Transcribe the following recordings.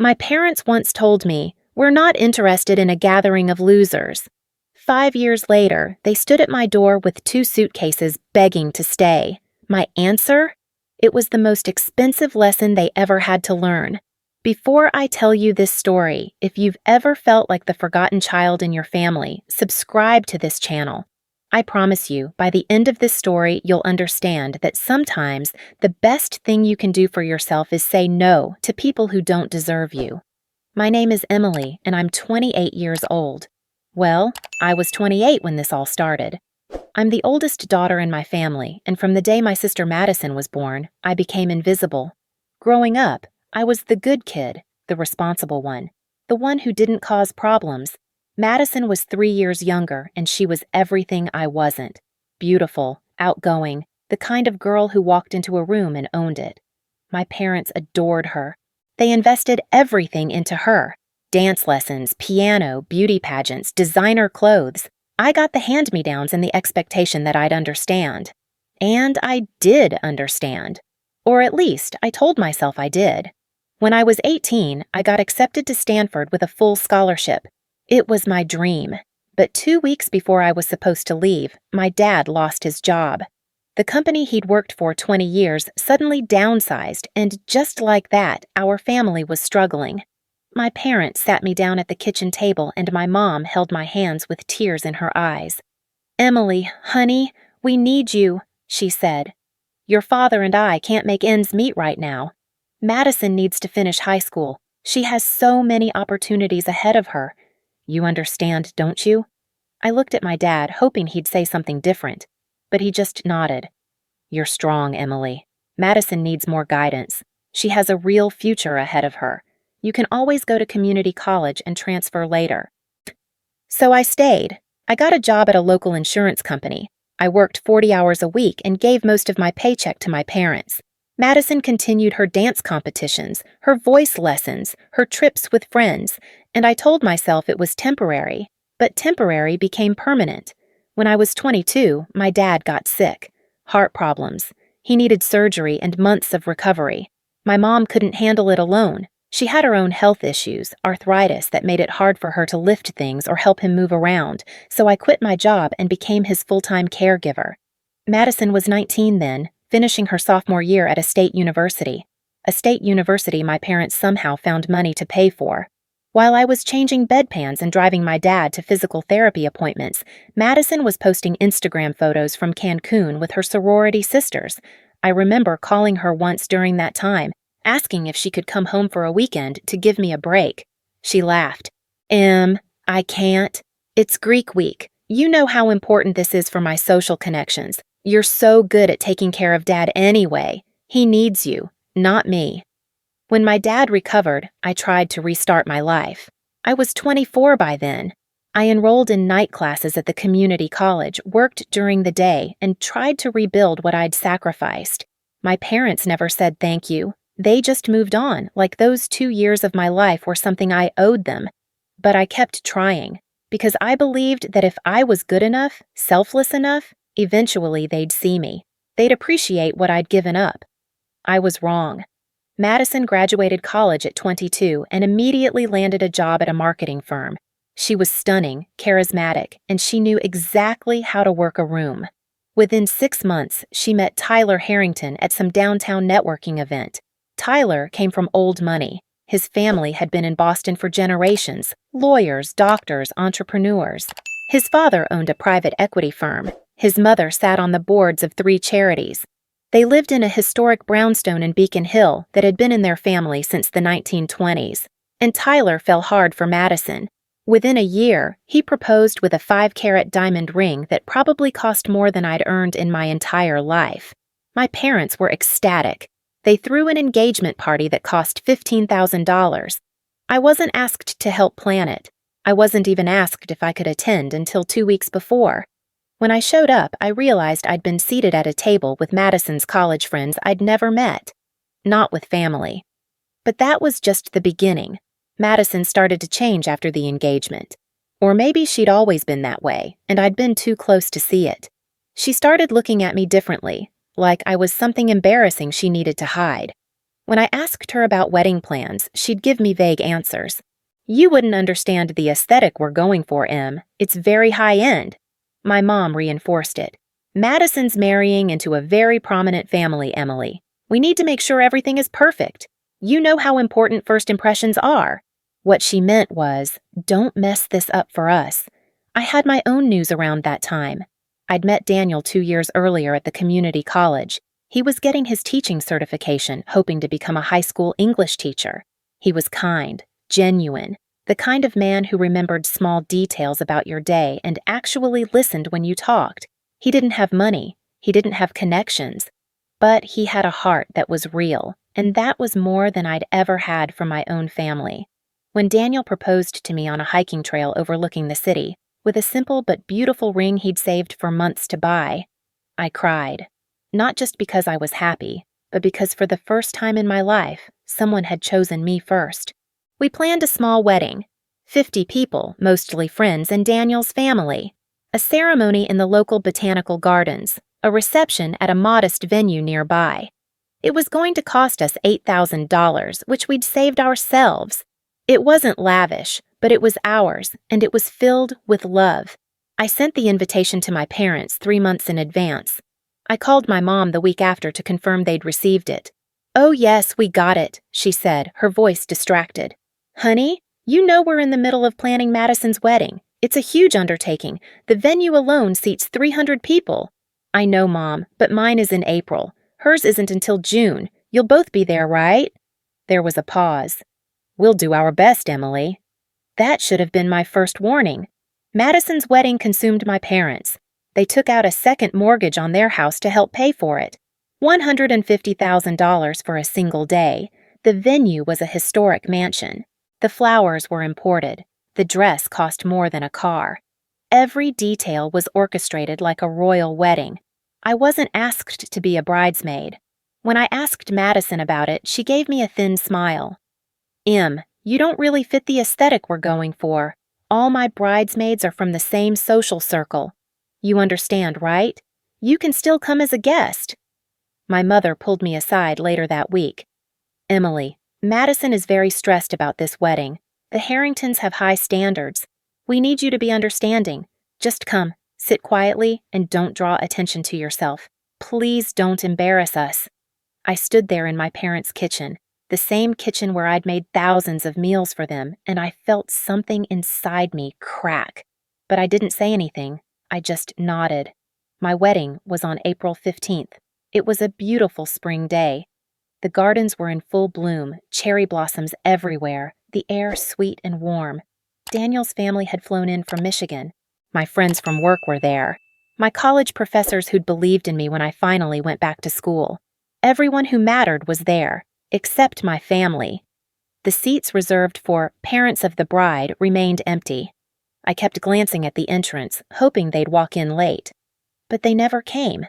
My parents once told me, "We're not interested in a gathering of losers." 5 years later, they stood at my door with 2 suitcases begging to stay. My answer? It was the most expensive lesson they ever had to learn. Before I tell you this story, if you've ever felt like the forgotten child in your family, subscribe to this channel. I promise you, by the end of this story, you'll understand that sometimes the best thing you can do for yourself is say no to people who don't deserve you. My name is Emily, and I'm 28 years old. Well, I was 28 when this all started. I'm the oldest daughter in my family, and from the day my sister Madison was born, I became invisible. Growing up, I was the good kid, the responsible one, the one who didn't cause problems. Madison was 3 years younger, and she was everything I wasn't. Beautiful, outgoing, the kind of girl who walked into a room and owned it. My parents adored her. They invested everything into her. Dance lessons, piano, beauty pageants, designer clothes. I got the hand-me-downs in the expectation that I'd understand. And I did understand. Or at least, I told myself I did. When I was 18, I got accepted to Stanford with a full scholarship. It was my dream. But 2 weeks before I was supposed to leave, my dad lost his job. The company he'd worked for 20 years suddenly downsized, and just like that, our family was struggling. My parents sat me down at the kitchen table, and my mom held my hands with tears in her eyes. "Emily, honey, we need you," she said. "Your father and I can't make ends meet right now. Madison needs to finish high school. She has so many opportunities ahead of her. You understand, don't you?" I looked at my dad, hoping he'd say something different, but he just nodded. "You're strong, Emily. Madison needs more guidance. She has a real future ahead of her. You can always go to community college and transfer later." So I stayed. I got a job at a local insurance company. I worked 40 hours a week and gave most of my paycheck to my parents. Madison continued her dance competitions, her voice lessons, her trips with friends, and I told myself it was temporary. But temporary became permanent. When I was 22, my dad got sick. Heart problems. He needed surgery and months of recovery. My mom couldn't handle it alone. She had her own health issues, arthritis that made it hard for her to lift things or help him move around, so I quit my job and became his full-time caregiver. Madison was 19 then, finishing her sophomore year at a state university. A state university my parents somehow found money to pay for. While I was changing bedpans and driving my dad to physical therapy appointments, Madison was posting Instagram photos from Cancun with her sorority sisters. I remember calling her once during that time, asking if she could come home for a weekend to give me a break. She laughed. I can't. It's Greek week. You know how important this is for my social connections. You're so good at taking care of Dad anyway. He needs you, not me." When my dad recovered, I tried to restart my life. I was 24 by then. I enrolled in night classes at the community college, worked during the day, and tried to rebuild what I'd sacrificed. My parents never said thank you. They just moved on, like those 2 years of my life were something I owed them. But I kept trying, because I believed that if I was good enough, selfless enough, eventually they'd see me. They'd appreciate what I'd given up. I was wrong. Madison graduated college at 22 and immediately landed a job at a marketing firm. She was stunning, charismatic, and she knew exactly how to work a room. Within 6 months, she met Tyler Harrington at some downtown networking event. Tyler came from old money. His family had been in Boston for generations, lawyers, doctors, entrepreneurs. His father owned a private equity firm. His mother sat on the boards of 3 charities. They lived in a historic brownstone in Beacon Hill that had been in their family since the 1920s. And Tyler fell hard for Madison. Within a year, he proposed with a 5-carat diamond ring that probably cost more than I'd earned in my entire life. My parents were ecstatic. They threw an engagement party that cost $15,000. I wasn't asked to help plan it. I wasn't even asked if I could attend until 2 weeks before. When I showed up, I realized I'd been seated at a table with Madison's college friends I'd never met. Not with family. But that was just the beginning. Madison started to change after the engagement. Or maybe she'd always been that way, and I'd been too close to see it. She started looking at me differently, like I was something embarrassing she needed to hide. When I asked her about wedding plans, she'd give me vague answers. You wouldn't understand the aesthetic we're going for, Em. It's very high-end. My mom reinforced it. Madison's marrying into a very prominent family, Emily. We need to make sure everything is perfect. You know how important first impressions are. What she meant was, don't mess this up for us. I had my own news around that time. I'd met Daniel 2 years earlier at the community college. He was getting his teaching certification, hoping to become a high school English teacher. He was kind, genuine, the kind of man who remembered small details about your day and actually listened when you talked. He didn't have money. He didn't have connections. But he had a heart that was real, and that was more than I'd ever had from my own family. When Daniel proposed to me on a hiking trail overlooking the city, with a simple but beautiful ring he'd saved for months to buy, I cried. Not just because I was happy, but because for the first time in my life, someone had chosen me first. We planned a small wedding. 50 people, mostly friends and Daniel's family. A ceremony in the local botanical gardens, a reception at a modest venue nearby. It was going to cost us $8,000, which we'd saved ourselves. It wasn't lavish, but it was ours, and it was filled with love. I sent the invitation to my parents 3 months in advance. I called my mom the week after to confirm they'd received it. "Oh yes, we got it," she said, her voice distracted. "Honey, you know we're in the middle of planning Madison's wedding. It's a huge undertaking. The venue alone seats 300 people. I know, Mom, but mine is in April. Hers isn't until June. You'll both be there, right?" There was a pause. "We'll do our best, Emily." That should have been my first warning. Madison's wedding consumed my parents. They took out a second mortgage on their house to help pay for it. $150,000 for a single day. The venue was a historic mansion. The flowers were imported. The dress cost more than a car. Every detail was orchestrated like a royal wedding. I wasn't asked to be a bridesmaid. When I asked Madison about it, she gave me a thin smile. "Em, you don't really fit the aesthetic we're going for. All my bridesmaids are from the same social circle. You understand, right? You can still come as a guest." My mother pulled me aside later that week. "Emily, Madison is very stressed about this wedding. The Harringtons have high standards. We need you to be understanding. Just come, sit quietly, and don't draw attention to yourself. Please don't embarrass us." I stood there in my parents' kitchen, the same kitchen where I'd made thousands of meals for them, and I felt something inside me crack. But I didn't say anything. I just nodded. My wedding was on April 15th. It was a beautiful spring day. The gardens were in full bloom, cherry blossoms everywhere, the air sweet and warm. Daniel's family had flown in from Michigan. My friends from work were there. My college professors who'd believed in me when I finally went back to school. Everyone who mattered was there, except my family. The seats reserved for parents of the bride remained empty. I kept glancing at the entrance, hoping they'd walk in late. But they never came.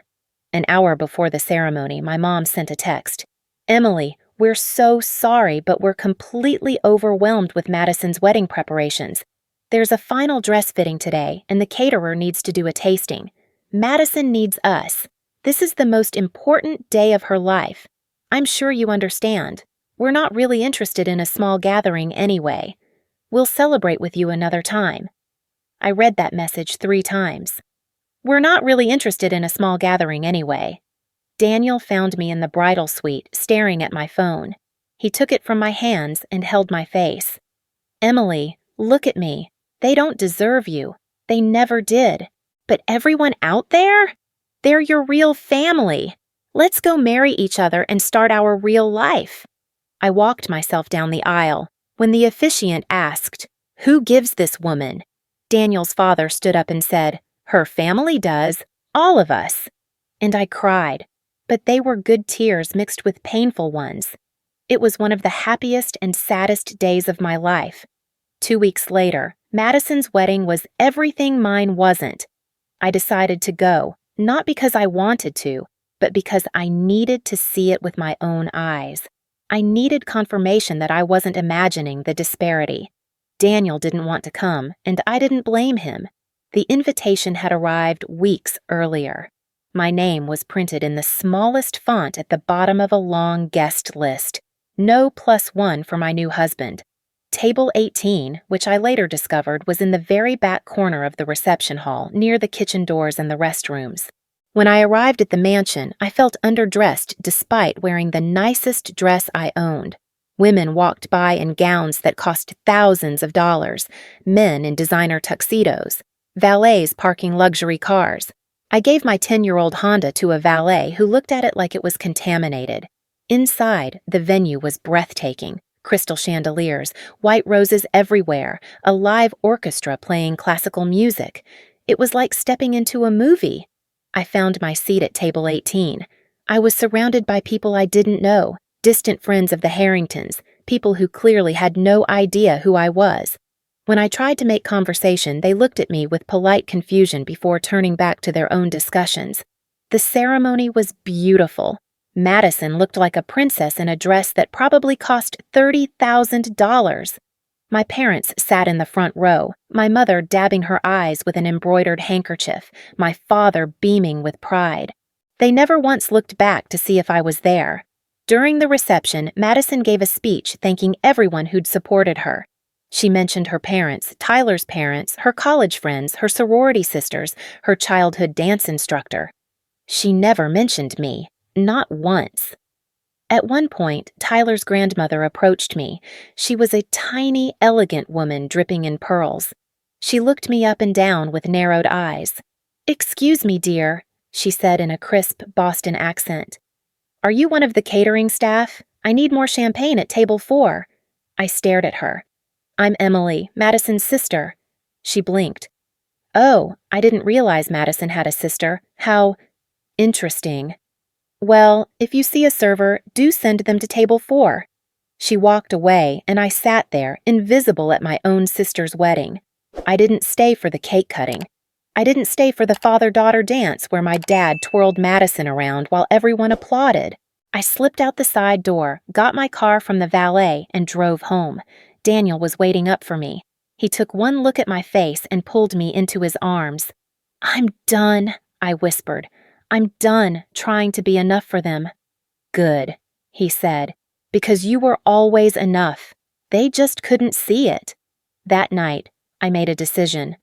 An hour before the ceremony, my mom sent a text. "Emily, we're so sorry, but we're completely overwhelmed with Madison's wedding preparations. There's a final dress fitting today, and the caterer needs to do a tasting. Madison needs us. This is the most important day of her life. I'm sure you understand. We're not really interested in a small gathering anyway. We'll celebrate with you another time." I read that message 3 times. "We're not really interested in a small gathering anyway." Daniel found me in the bridal suite, staring at my phone. He took it from my hands and held my face. "Emily, look at me. They don't deserve you. They never did. But everyone out there? They're your real family. Let's go marry each other and start our real life." I walked myself down the aisle. When the officiant asked, "Who gives this woman?" Daniel's father stood up and said, "Her family does. All of us." And I cried. But they were good tears mixed with painful ones. It was one of the happiest and saddest days of my life. 2 weeks later, Madison's wedding was everything mine wasn't. I decided to go, not because I wanted to, but because I needed to see it with my own eyes. I needed confirmation that I wasn't imagining the disparity. Daniel didn't want to come, and I didn't blame him. The invitation had arrived weeks earlier. My name was printed in the smallest font at the bottom of a long guest list. No +1 for my new husband. Table 18, which I later discovered was in the very back corner of the reception hall, near the kitchen doors and the restrooms. When I arrived at the mansion, I felt underdressed despite wearing the nicest dress I owned. Women walked by in gowns that cost thousands of dollars, men in designer tuxedos, valets parking luxury cars. I gave my 10-year-old Honda to a valet who looked at it like it was contaminated. Inside, the venue was breathtaking. Crystal chandeliers, white roses everywhere, a live orchestra playing classical music. It was like stepping into a movie. I found my seat at table 18. I was surrounded by people I didn't know, distant friends of the Harringtons, people who clearly had no idea who I was. When I tried to make conversation, they looked at me with polite confusion before turning back to their own discussions. The ceremony was beautiful. Madison looked like a princess in a dress that probably cost $30,000. My parents sat in the front row, my mother dabbing her eyes with an embroidered handkerchief, my father beaming with pride. They never once looked back to see if I was there. During the reception, Madison gave a speech thanking everyone who'd supported her. She mentioned her parents, Tyler's parents, her college friends, her sorority sisters, her childhood dance instructor. She never mentioned me. Not once. At one point, Tyler's grandmother approached me. She was a tiny, elegant woman dripping in pearls. She looked me up and down with narrowed eyes. "Excuse me, dear," she said in a crisp Boston accent. "Are you one of the catering staff? I need more champagne at table 4. I stared at her. "I'm Emily, Madison's sister." She blinked. "Oh, I didn't realize Madison had a sister. How interesting. Well, if you see a server, do send them to table 4. She walked away, and I sat there, invisible at my own sister's wedding. I didn't stay for the cake cutting. I didn't stay for the father-daughter dance where my dad twirled Madison around while everyone applauded. I slipped out the side door, got my car from the valet, and drove home. Daniel was waiting up for me. He took one look at my face and pulled me into his arms. "I'm done," I whispered. "I'm done trying to be enough for them." "Good," he said, "because you were always enough. They just couldn't see it." That night, I made a decision.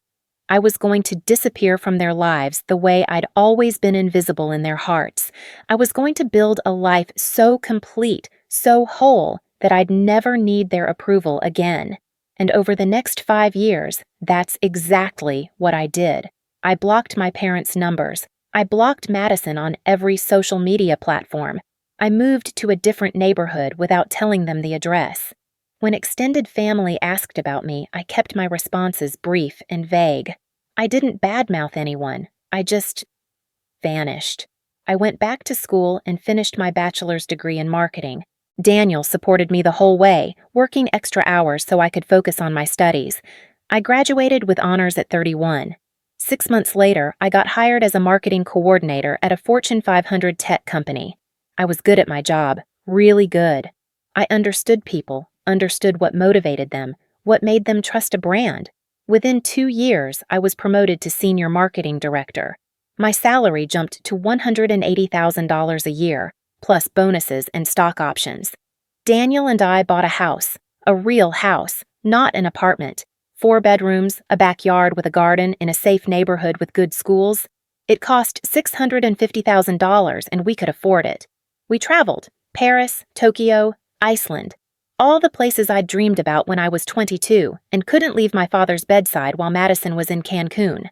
I was going to disappear from their lives the way I'd always been invisible in their hearts. I was going to build a life so complete, so whole, that I'd never need their approval again. And over the next 5 years, that's exactly what I did. I blocked my parents' numbers. I blocked Madison on every social media platform. I moved to a different neighborhood without telling them the address. When extended family asked about me, I kept my responses brief and vague. I didn't badmouth anyone. I just vanished. I went back to school and finished my bachelor's degree in marketing. Daniel supported me the whole way, working extra hours so I could focus on my studies. I graduated with honors at 31. 6 months later, I got hired as a marketing coordinator at a Fortune 500 tech company. I was good at my job, really good. I understood people, understood what motivated them, what made them trust a brand. Within 2 years, I was promoted to senior marketing director. My salary jumped to $180,000 a year, plus bonuses and stock options. Daniel and I bought a house, a real house, not an apartment. 4 bedrooms, a backyard with a garden in a safe neighborhood with good schools. It cost $650,000 and we could afford it. We traveled, Paris, Tokyo, Iceland, all the places I'd dreamed about when I was 22 and couldn't leave my father's bedside while Madison was in Cancun.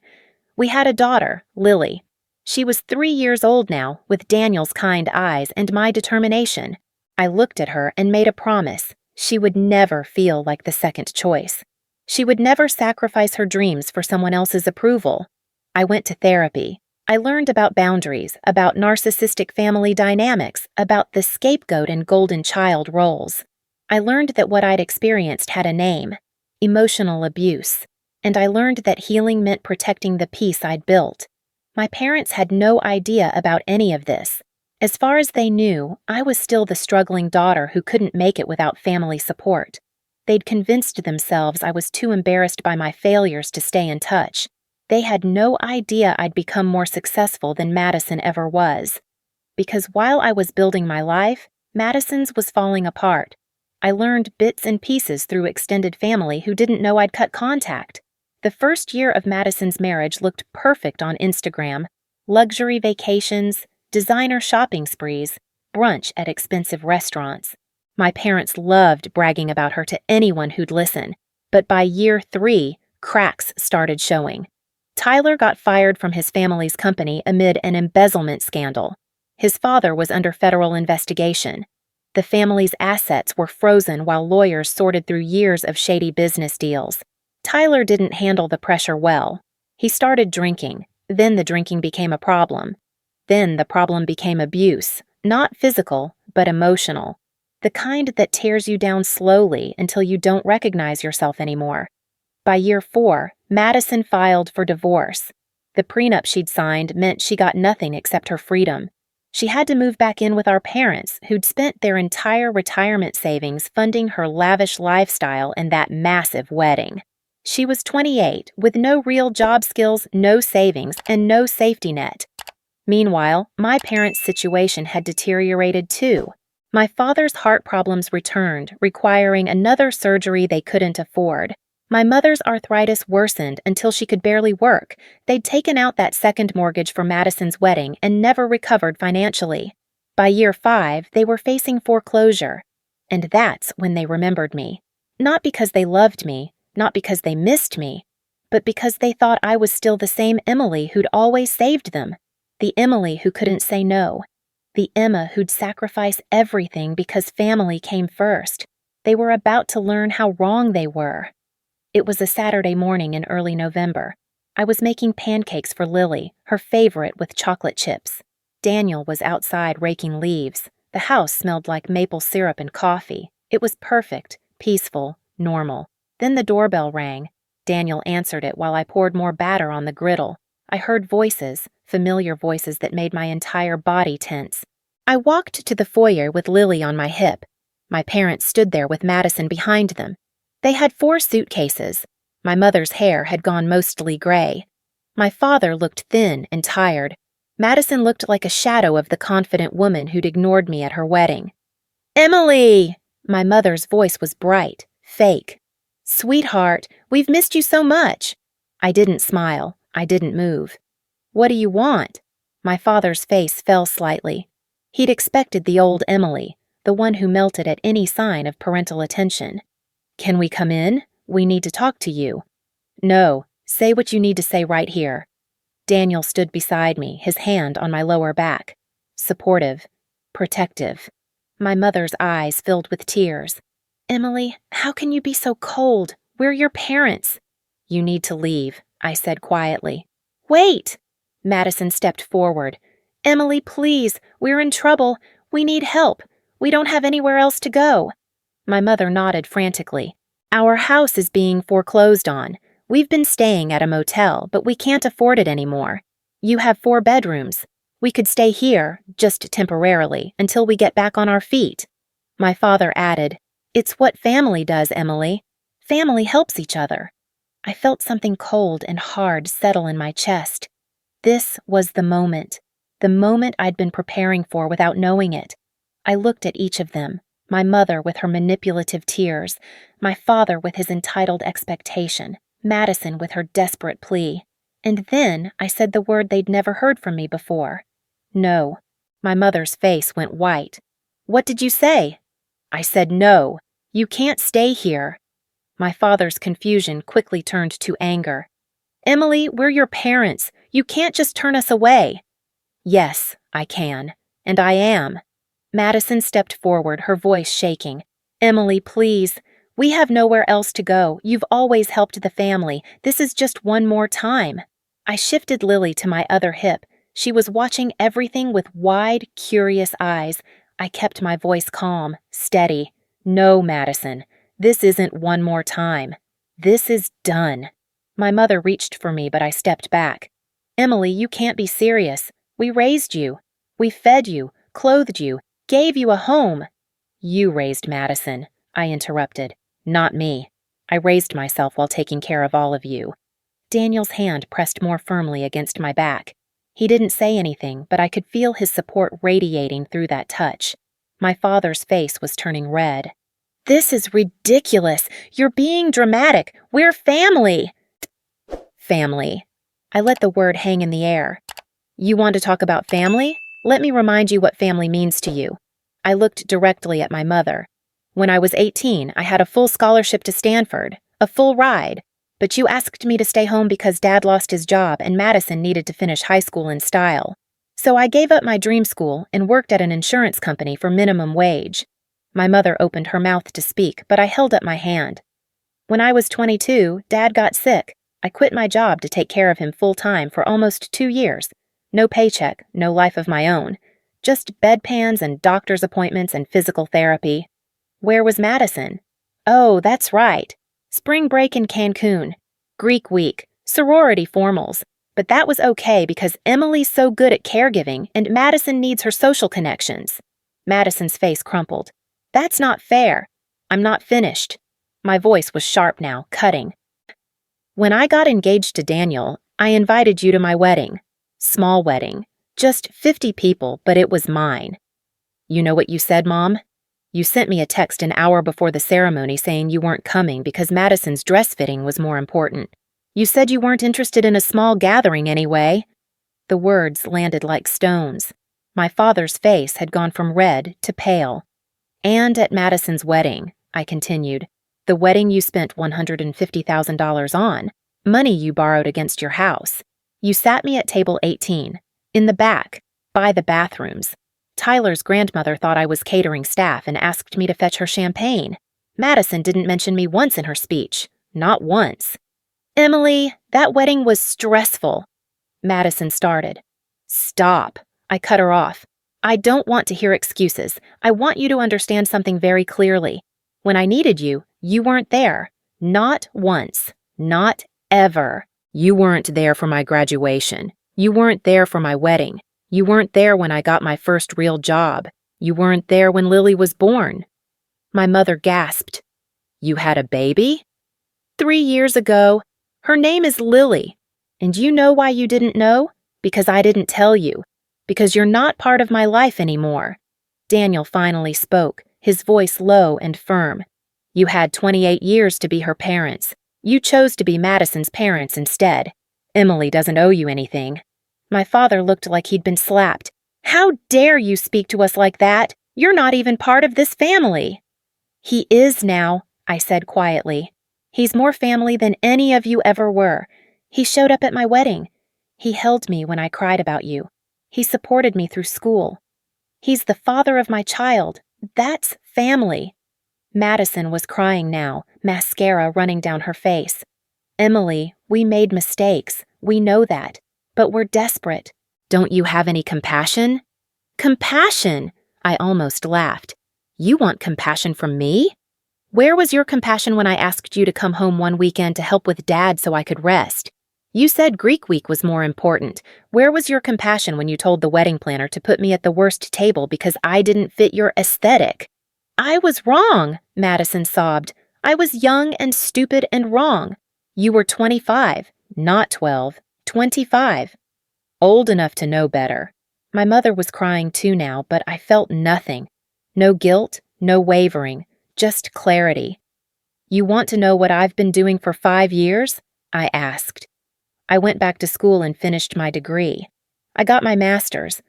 We had a daughter, Lily. She was 3 years old now, with Daniel's kind eyes and my determination. I looked at her and made a promise. She would never feel like the second choice. She would never sacrifice her dreams for someone else's approval. I went to therapy. I learned about boundaries, about narcissistic family dynamics, about the scapegoat and golden child roles. I learned that what I'd experienced had a name, emotional abuse, and I learned that healing meant protecting the peace I'd built. My parents had no idea about any of this. As far as they knew, I was still the struggling daughter who couldn't make it without family support. They'd convinced themselves I was too embarrassed by my failures to stay in touch. They had no idea I'd become more successful than Madison ever was. Because while I was building my life, Madison's was falling apart. I learned bits and pieces through extended family who didn't know I'd cut contact. The first year of Madison's marriage looked perfect on Instagram. Luxury vacations, designer shopping sprees, brunch at expensive restaurants. My parents loved bragging about her to anyone who'd listen, but by year 3, cracks started showing. Tyler got fired from his family's company amid an embezzlement scandal. His father was under federal investigation. The family's assets were frozen while lawyers sorted through years of shady business deals. Tyler didn't handle the pressure well. He started drinking. Then the drinking became a problem. Then the problem became abuse, not physical, but emotional. The kind that tears you down slowly until you don't recognize yourself anymore. By year 4, Madison filed for divorce. The prenup she'd signed meant she got nothing except her freedom. She had to move back in with our parents, who'd spent their entire retirement savings funding her lavish lifestyle and that massive wedding. She was 28, with no real job skills, no savings, and no safety net. Meanwhile, my parents' situation had deteriorated too. My father's heart problems returned, requiring another surgery they couldn't afford. My mother's arthritis worsened until she could barely work. They'd taken out that second mortgage for Madison's wedding and never recovered financially. By year 5, they were facing foreclosure. And that's when they remembered me. Not because they loved me, not because they missed me, but because they thought I was still the same Emily who'd always saved them. The Emily who couldn't say no. The Emma who'd sacrifice everything because family came first. They were about to learn how wrong they were. It was a Saturday morning in early November. I was making pancakes for Lily, her favorite with chocolate chips. Daniel was outside raking leaves. The house smelled like maple syrup and coffee. It was perfect, peaceful, normal. Then the doorbell rang. Daniel answered it while I poured more batter on the griddle. I heard voices, familiar voices that made my entire body tense. I walked to the foyer with Lily on my hip. My parents stood there with Madison behind them. They had 4 suitcases. My mother's hair had gone mostly gray. My father looked thin and tired. Madison looked like a shadow of the confident woman who'd ignored me at her wedding. "Emily!" My mother's voice was bright, fake. "Sweetheart, we've missed you so much." I didn't smile. I didn't move. "What do you want?" My father's face fell slightly. He'd expected the old Emily, the one who melted at any sign of parental attention. "Can we come in? We need to talk to you." "No, say what you need to say right here." Daniel stood beside me, his hand on my lower back. Supportive, protective. My mother's eyes filled with tears. "Emily, how can you be so cold? We're your parents." "You need to leave," I said quietly. "Wait!" Madison stepped forward. "Emily, please, we're in trouble. We need help. We don't have anywhere else to go." My mother nodded frantically. "Our house is being foreclosed on. We've been staying at a motel, but we can't afford it anymore. You have 4 bedrooms. We could stay here, just temporarily, until we get back on our feet." My father added, "It's what family does, Emily. Family helps each other." I felt something cold and hard settle in my chest. This was the moment I'd been preparing for without knowing it. I looked at each of them, my mother with her manipulative tears, my father with his entitled expectation, Madison with her desperate plea. And then I said the word they'd never heard from me before. "No." My mother's face went white. "What did you say?" "I said no. You can't stay here." My father's confusion quickly turned to anger. "Emily, we're your parents. You can't just turn us away." "Yes, I can. And I am." Madison stepped forward, her voice shaking. "Emily, please. We have nowhere else to go. You've always helped the family. This is just one more time." I shifted Lily to my other hip. She was watching everything with wide, curious eyes. I kept my voice calm, steady. "No, Madison. This isn't one more time. This is done." My mother reached for me, but I stepped back. "Emily, you can't be serious. We raised you. We fed you, clothed you, gave you a home." "You raised Madison," I interrupted. "Not me. I raised myself while taking care of all of you." Daniel's hand pressed more firmly against my back. He didn't say anything, but I could feel his support radiating through that touch. My father's face was turning red. This is ridiculous. You're being dramatic. We're family. Family. I let the word hang in the air. You want to talk about family? Let me remind you what family means to you. I looked directly at my mother. When I was 18, I had a full scholarship to Stanford, a full ride, but you asked me to stay home because Dad lost his job and Madison needed to finish high school in style. So I gave up my dream school and worked at an insurance company for minimum wage. My mother opened her mouth to speak, but I held up my hand. When I was 22, Dad got sick. I quit my job to take care of him full-time for almost 2 years. No paycheck, no life of my own. Just bedpans and doctor's appointments and physical therapy. Where was Madison? Oh, that's right. Spring break in Cancun. Greek week. Sorority formals. But that was okay because Emily's so good at caregiving and Madison needs her social connections. Madison's face crumpled. That's not fair. I'm not finished. My voice was sharp now, cutting. When I got engaged to Daniel, I invited you to my wedding. Small wedding. Just 50 people, but it was mine. You know what you said, Mom? You sent me a text an hour before the ceremony saying you weren't coming because Madison's dress fitting was more important. You said you weren't interested in a small gathering anyway. The words landed like stones. My father's face had gone from red to pale. And at Madison's wedding, I continued, the wedding you spent $150,000 on, money you borrowed against your house. You sat me at table 18, in the back, by the bathrooms. Tyler's grandmother thought I was catering staff and asked me to fetch her champagne. Madison didn't mention me once in her speech. Not once. Emily, that wedding was stressful. Madison started. Stop. I cut her off. I don't want to hear excuses. I want you to understand something very clearly. When I needed you, you weren't there. Not once. Not ever. You weren't there for my graduation. You weren't there for my wedding. You weren't there when I got my first real job. You weren't there when Lily was born. My mother gasped. You had a baby? 3 years ago. Her name is Lily. And you know why you didn't know? Because I didn't tell you. Because you're not part of my life anymore. Daniel finally spoke, his voice low and firm. You had 28 years to be her parents. You chose to be Madison's parents instead. Emily doesn't owe you anything. My father looked like he'd been slapped. How dare you speak to us like that? You're not even part of this family. He is now, I said quietly. He's more family than any of you ever were. He showed up at my wedding. He held me when I cried about you. He supported me through school. He's the father of my child. That's family. Madison was crying now, mascara running down her face. Emily, we made mistakes. We know that. But we're desperate. Don't you have any compassion? Compassion! I almost laughed. You want compassion from me? Where was your compassion when I asked you to come home one weekend to help with Dad so I could rest? You said Greek week was more important. Where was your compassion when you told the wedding planner to put me at the worst table because I didn't fit your aesthetic? I was wrong, Madison sobbed. I was young and stupid and wrong. You were 25, not 12, 25. Old enough to know better. My mother was crying too now, but I felt nothing. No guilt, no wavering, just clarity. You want to know what I've been doing for 5 years? I asked. I went back to school and finished my degree. I got my master's.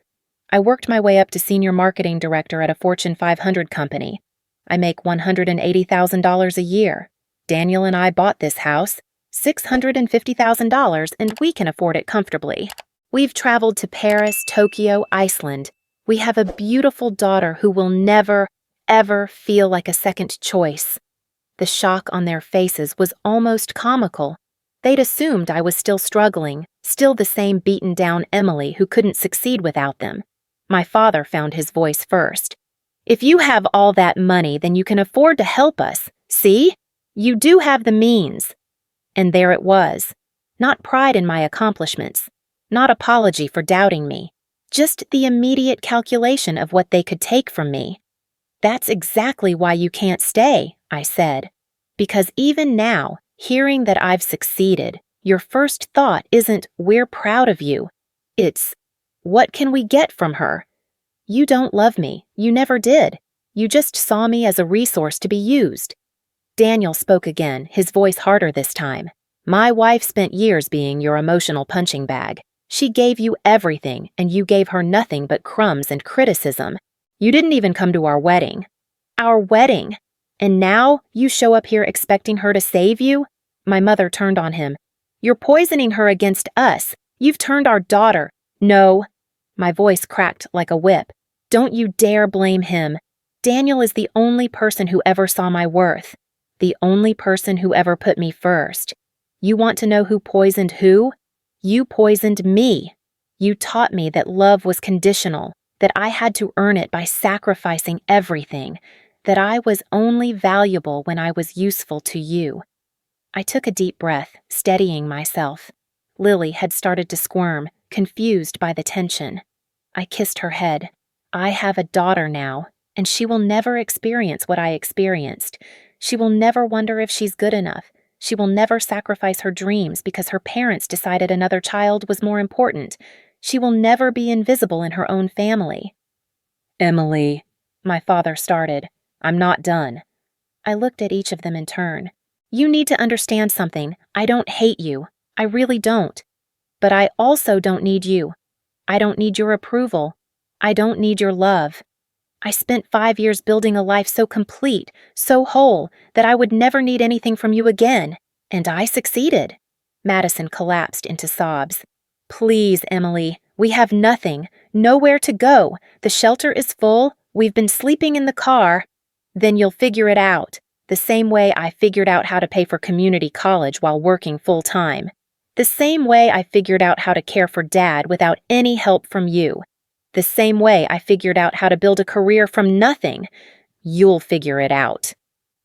I worked my way up to senior marketing director at a Fortune 500 company. I make $180,000 a year. Daniel and I bought this house, $650,000, and we can afford it comfortably. We've traveled to Paris, Tokyo, Iceland. We have a beautiful daughter who will never, ever feel like a second choice. The shock on their faces was almost comical. They'd assumed I was still struggling, still the same beaten-down Emily who couldn't succeed without them. My father found his voice first. If you have all that money, then you can afford to help us. See? You do have the means. And there it was. Not pride in my accomplishments. Not apology for doubting me. Just the immediate calculation of what they could take from me. That's exactly why you can't stay, I said. Because even now, hearing that I've succeeded, your first thought isn't, we're proud of you. It's, what can we get from her? You don't love me. You never did. You just saw me as a resource to be used." Daniel spoke again, his voice harder this time. "My wife spent years being your emotional punching bag. She gave you everything, and you gave her nothing but crumbs and criticism. You didn't even come to our wedding." "Our wedding? And now you show up here expecting her to save you?" My mother turned on him. "You're poisoning her against us. You've turned our daughter." "No." My voice cracked like a whip. "Don't you dare blame him. Daniel is the only person who ever saw my worth. The only person who ever put me first. You want to know who poisoned who? You poisoned me. You taught me that love was conditional, that I had to earn it by sacrificing everything, that I was only valuable when I was useful to you." I took a deep breath, steadying myself. Lily had started to squirm, confused by the tension. I kissed her head. I have a daughter now, and she will never experience what I experienced. She will never wonder if she's good enough. She will never sacrifice her dreams because her parents decided another child was more important. She will never be invisible in her own family. "Emily," my father started. "I'm not done." I looked at each of them in turn. "You need to understand something. I don't hate you. I really don't. But I also don't need you. I don't need your approval. I don't need your love. I spent 5 years building a life so complete, so whole, that I would never need anything from you again. And I succeeded." Madison collapsed into sobs. "Please, Emily, we have nothing, nowhere to go. The shelter is full. We've been sleeping in the car." "Then you'll figure it out, the same way I figured out how to pay for community college while working full-time. The same way I figured out how to care for Dad without any help from you. The same way I figured out how to build a career from nothing. You'll figure it out."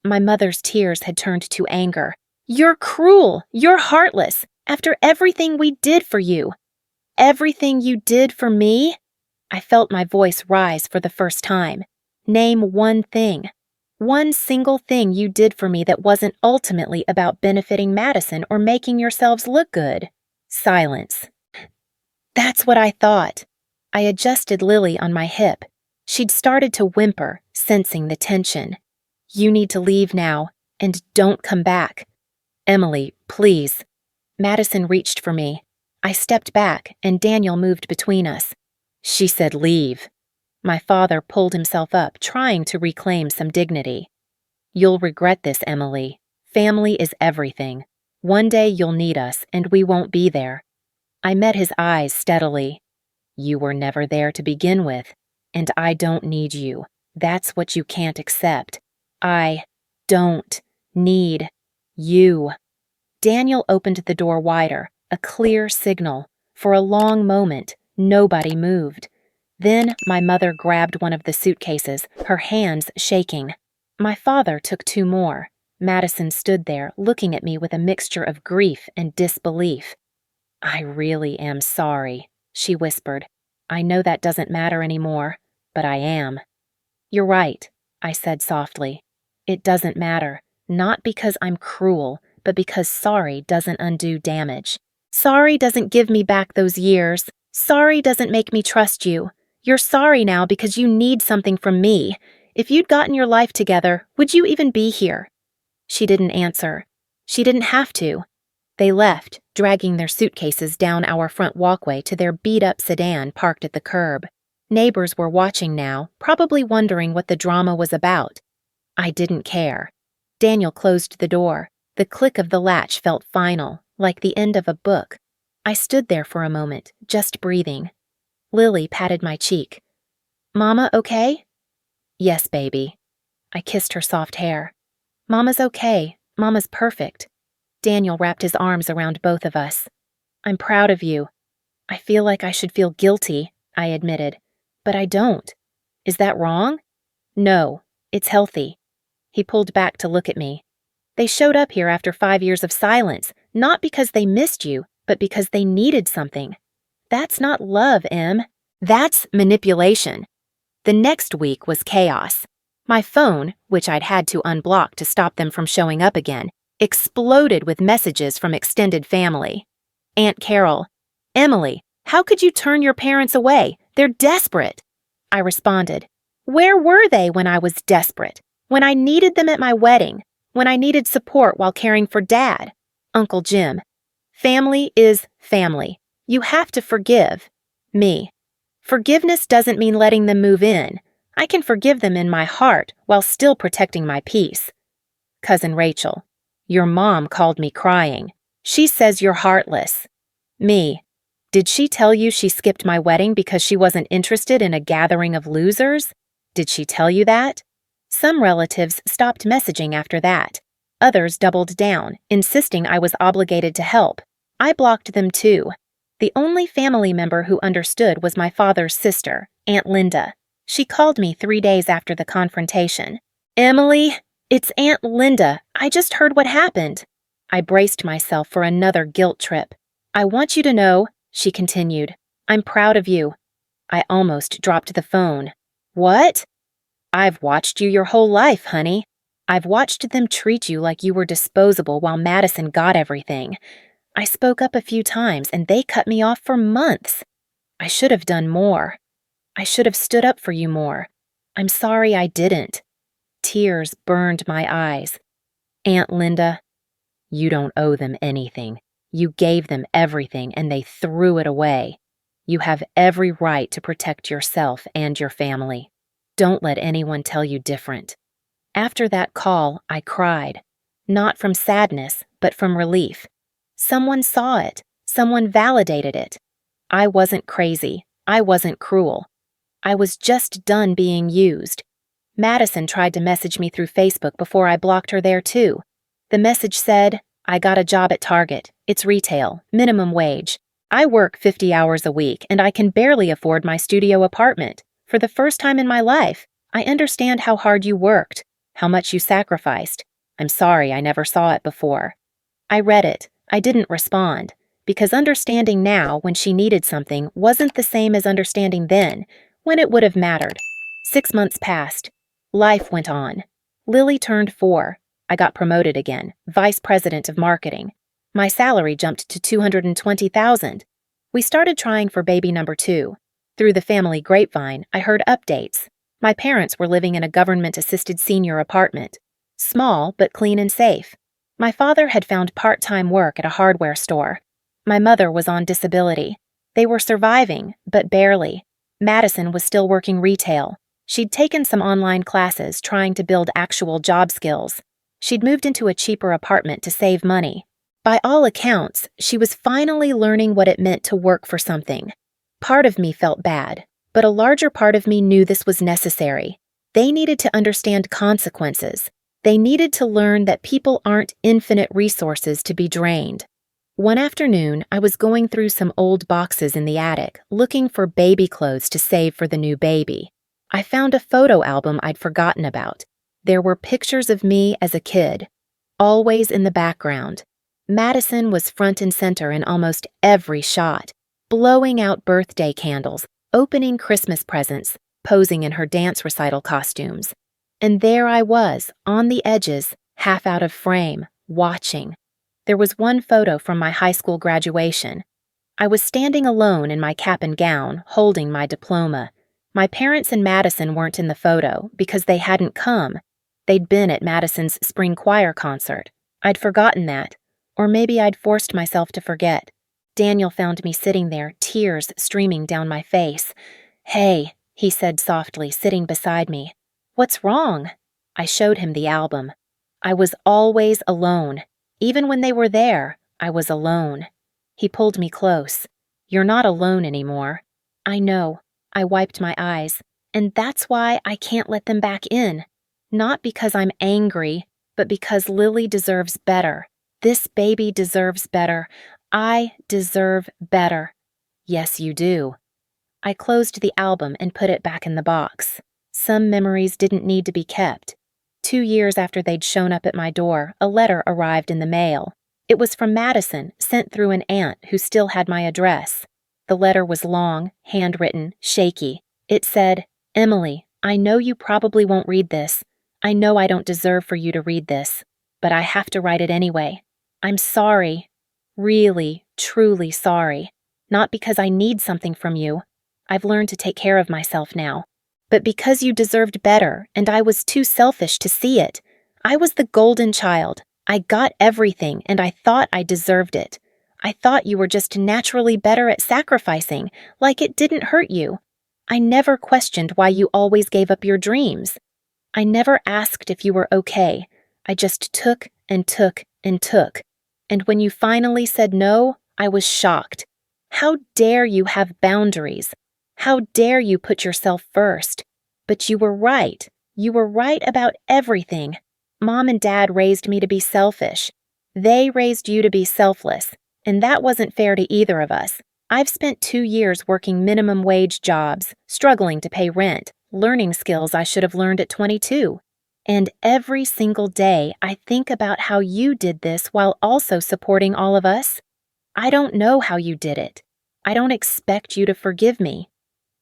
My mother's tears had turned to anger. "You're cruel. You're heartless. After everything we did for you." "Everything you did for me?" I felt my voice rise for the first time. "Name one thing. One single thing you did for me that wasn't ultimately about benefiting Madison or making yourselves look good." Silence. "That's what I thought." I adjusted Lily on my hip. She'd started to whimper, sensing the tension. "You need to leave now, and don't come back." "Emily, please." Madison reached for me. I stepped back, and Daniel moved between us. "She said leave." My father pulled himself up, trying to reclaim some dignity. "You'll regret this, Emily. Family is everything. One day you'll need us, and we won't be there." I met his eyes steadily. "You were never there to begin with, and I don't need you. That's what you can't accept. I don't need you." Daniel opened the door wider, a clear signal. For a long moment, nobody moved. Then my mother grabbed one of the suitcases, her hands shaking. My father took 2 more. Madison stood there, looking at me with a mixture of grief and disbelief. "I really am sorry," she whispered. "I know that doesn't matter anymore, but I am." "You're right," I said softly. "It doesn't matter, not because I'm cruel, but because sorry doesn't undo damage. Sorry doesn't give me back those years. Sorry doesn't make me trust you. You're sorry now because you need something from me. If you'd gotten your life together, would you even be here?" She didn't answer. She didn't have to. They left, dragging their suitcases down our front walkway to their beat-up sedan parked at the curb. Neighbors were watching now, probably wondering what the drama was about. I didn't care. Daniel closed the door. The click of the latch felt final, like the end of a book. I stood there for a moment, just breathing. Lily patted my cheek. "Mama okay?" "Yes, baby." I kissed her soft hair. "Mama's okay. Mama's perfect." Daniel wrapped his arms around both of us. "I'm proud of you." "I feel like I should feel guilty," I admitted. "But I don't. Is that wrong?" "No, it's healthy." He pulled back to look at me. "They showed up here after 5 years of silence, not because they missed you, but because they needed something. That's not love, Em. That's manipulation." The next week was chaos. My phone, which I'd had to unblock to stop them from showing up again, exploded with messages from extended family. Aunt Carol, "Emily, how could you turn your parents away? They're desperate." I responded, Where were they when I was desperate? When I needed them at my wedding? When I needed support while caring for Dad? Uncle Jim. Family is family. You have to forgive. Me. Forgiveness doesn't mean letting them move in. I can forgive them in my heart while still protecting my peace. Cousin Rachel. Your mom called me crying. She says you're heartless. Me. Did she tell you she skipped my wedding because she wasn't interested in a gathering of losers? Did she tell you that? Some relatives stopped messaging after that. Others doubled down, insisting I was obligated to help. I blocked them too. The only family member who understood was my father's sister, Aunt Linda. She called me 3 days after the confrontation. Emily, it's Aunt Linda. I just heard what happened. I braced myself for another guilt trip. I want you to know, she continued, I'm proud of you. I almost dropped the phone. What? I've watched you your whole life, honey. I've watched them treat you like you were disposable while Madison got everything. I spoke up a few times and they cut me off for months. I should have done more. I should have stood up for you more. I'm sorry I didn't. Tears burned my eyes. Aunt Linda, you don't owe them anything. You gave them everything and they threw it away. You have every right to protect yourself and your family. Don't let anyone tell you different. After that call, I cried. Not from sadness, but from relief. Someone saw it. Someone validated it. I wasn't crazy. I wasn't cruel. I was just done being used. Madison tried to message me through Facebook before I blocked her there too. The message said, I got a job at Target. It's retail, minimum wage. I work 50 hours a week and I can barely afford my studio apartment. For the first time in my life, I understand how hard you worked, how much you sacrificed. I'm sorry I never saw it before. I read it. I didn't respond, because understanding now when she needed something wasn't the same as understanding then, when it would have mattered. 6 months passed. Life went on. Lily turned 4. I got promoted again, vice president of marketing. My salary jumped to $220,000. We started trying for baby number 2. Through the family grapevine, I heard updates. My parents were living in a government-assisted senior apartment. Small, but clean and safe. My father had found part-time work at a hardware store. My mother was on disability. They were surviving, but barely. Madison was still working retail. She'd taken some online classes trying to build actual job skills. She'd moved into a cheaper apartment to save money. By all accounts, she was finally learning what it meant to work for something. Part of me felt bad, but a larger part of me knew this was necessary. They needed to understand consequences. They needed to learn that people aren't infinite resources to be drained. One afternoon, I was going through some old boxes in the attic, looking for baby clothes to save for the new baby. I found a photo album I'd forgotten about. There were pictures of me as a kid, always in the background. Madison was front and center in almost every shot, blowing out birthday candles, opening Christmas presents, posing in her dance recital costumes. And there I was, on the edges, half out of frame, watching. There was one photo from my high school graduation. I was standing alone in my cap and gown, holding my diploma. My parents and Madison weren't in the photo because they hadn't come. They'd been at Madison's spring choir concert. I'd forgotten that, or maybe I'd forced myself to forget. Daniel found me sitting there, tears streaming down my face. Hey, he said softly, sitting beside me. What's wrong? I showed him the album. I was always alone. Even when they were there, I was alone. He pulled me close. You're not alone anymore. I know. I wiped my eyes. And that's why I can't let them back in. Not because I'm angry, but because Lily deserves better. This baby deserves better. I deserve better. Yes, you do. I closed the album and put it back in the box. Some memories didn't need to be kept. 2 years after they'd shown up at my door, a letter arrived in the mail. It was from Madison, sent through an aunt who still had my address. The letter was long, handwritten, shaky. It said, Emily, I know you probably won't read this. I know I don't deserve for you to read this, but I have to write it anyway. I'm sorry. Really, truly sorry. Not because I need something from you. I've learned to take care of myself now. But because you deserved better and I was too selfish to see it, I was the golden child. I got everything and I thought I deserved it. I thought you were just naturally better at sacrificing, like it didn't hurt you. I never questioned why you always gave up your dreams. I never asked if you were okay. I just took and took and took. And when you finally said no, I was shocked. How dare you have boundaries? How dare you put yourself first? But you were right. You were right about everything. Mom and Dad raised me to be selfish. They raised you to be selfless, and that wasn't fair to either of us. I've spent 2 years working minimum wage jobs, struggling to pay rent, learning skills I should have learned at 22. And every single day, I think about how you did this while also supporting all of us. I don't know how you did it. I don't expect you to forgive me.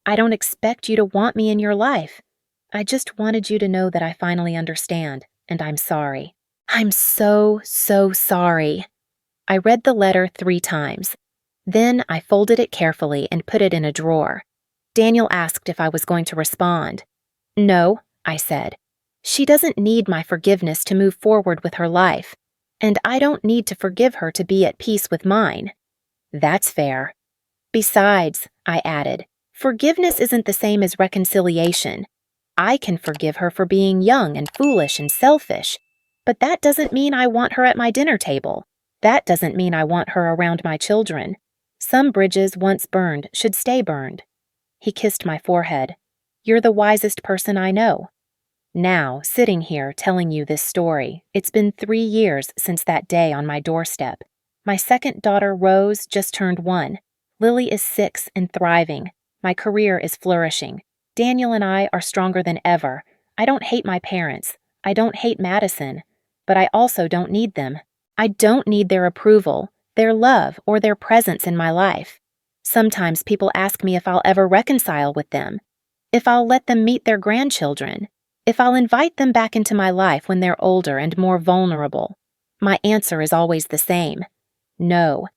I don't expect you to want me in your life. I just wanted you to know that I finally understand, and I'm sorry. I'm so sorry. I read the letter 3 times. Then I folded it carefully and put it in a drawer. Daniel asked if I was going to respond. No, I said. She doesn't need my forgiveness to move forward with her life, and I don't need to forgive her to be at peace with mine. That's fair. Besides, I added, forgiveness isn't the same as reconciliation. I can forgive her for being young and foolish and selfish, but that doesn't mean I want her at my dinner table. That doesn't mean I want her around my children. Some bridges once burned should stay burned. He kissed my forehead. You're the wisest person I know. Now, sitting here telling you this story, it's been 3 years since that day on my doorstep. My second daughter, Rose, just turned 1. Lily is 6 and thriving. My career is flourishing. Daniel and I are stronger than ever. I don't hate my parents. I don't hate Madison. But I also don't need them. I don't need their approval, their love, or their presence in my life. Sometimes people ask me if I'll ever reconcile with them, if I'll let them meet their grandchildren, if I'll invite them back into my life when they're older and more vulnerable. My answer is always the same: no.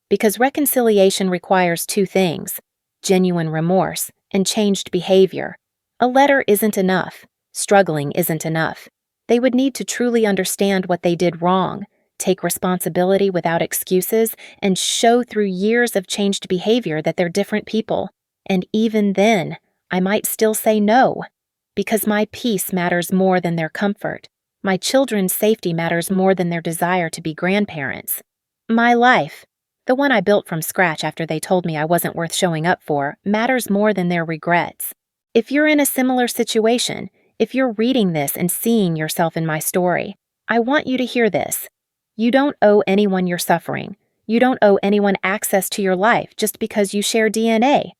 Because reconciliation requires 2 things: genuine remorse and changed behavior. A letter isn't enough. Struggling isn't enough. They would need to truly understand what they did wrong, take responsibility without excuses, and show through years of changed behavior that they're different people. And even then, I might still say no, because my peace matters more than their comfort. My children's safety matters more than their desire to be grandparents. My life, the one I built from scratch after they told me I wasn't worth showing up for, matters more than their regrets. If you're in a similar situation, if you're reading this and seeing yourself in my story, I want you to hear this. You don't owe anyone your suffering. You don't owe anyone access to your life just because you share DNA.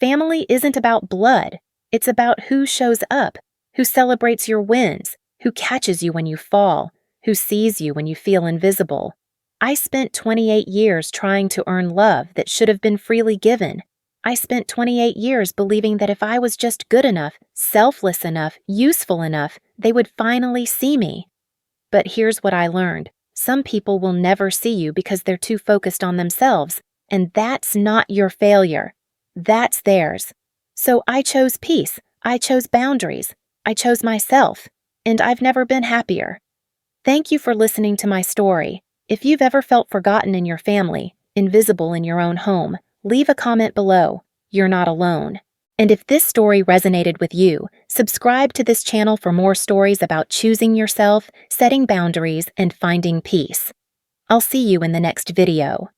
Family isn't about blood. It's about who shows up, who celebrates your wins, who catches you when you fall, who sees you when you feel invisible. I spent 28 years trying to earn love that should have been freely given. I spent 28 years believing that if I was just good enough, selfless enough, useful enough, they would finally see me. But here's what I learned. Some people will never see you because they're too focused on themselves, and that's not your failure. That's theirs. So I chose peace. I chose boundaries. I chose myself, and I've never been happier. Thank you for listening to my story. If you've ever felt forgotten in your family, invisible in your own home, leave a comment below. You're not alone. And if this story resonated with you, subscribe to this channel for more stories about choosing yourself, setting boundaries, and finding peace. I'll see you in the next video.